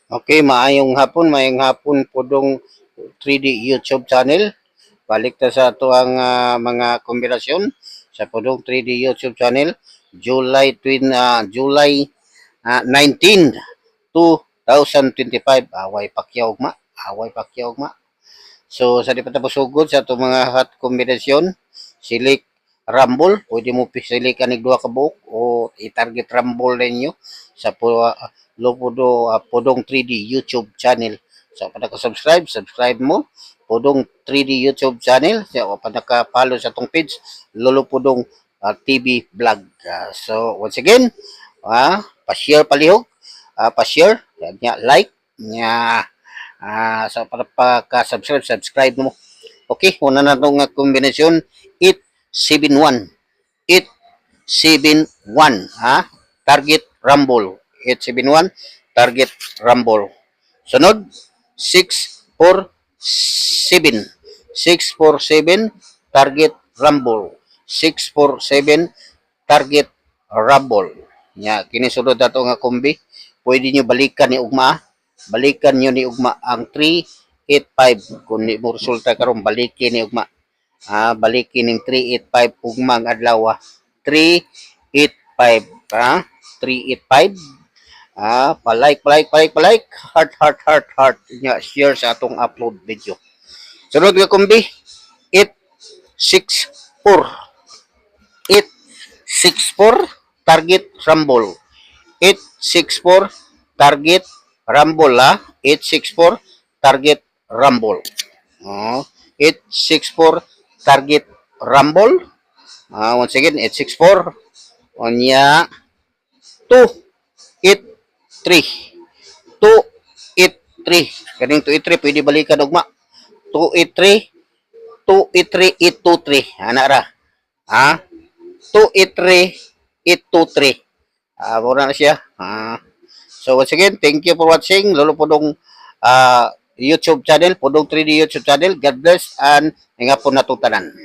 Okay, maayong hapon podong 3D YouTube channel. Balik ta sa ato ang mga kombinasyon sa podong 3D YouTube channel. July 19, 2025. Away pakyaw ugma. So sa di pa tapos sugod sa ato mga hot kombinasyon, silik Rumble, pwede mo pisili ka duha ka buok o i-target Rumble ninyo sa Podong 3D YouTube channel. So, pa subscribe mo. Podong 3D YouTube channel. So, pa naka-follow sa itong page, Lolo Podong TV Vlog. So, once again, pa-share palihog. Pa-share, like, so, para subscribe mo. Okay, una na itong kombinasyon, 871. 871, target Rumble. 871 target Rumble. Sunod 647. 647 target Rumble. 647 target Rumble. Nya kini sulod ato nga kombi. Pwede nyo balikan ni ugma. Balikan nyo ni ugma ang 385 kung ni mo resulta karon balikin ni ugma. Balikin ning 385 ugmang adlaw. 385 385 pa-like, heart nya share sa atong upload video. Sunod nga kombi 864 target Rumble. 864 target Rumble 864 target Rumble. 864 target Rumble. Once again 864 onya 283 kaning 283 pwede balikan ugma 283 ana ra 283 mura na siya. So once again, thank you for watching Lolo Podong YouTube channel, Podong 3D YouTube channel. God bless and hangapon natong tanan.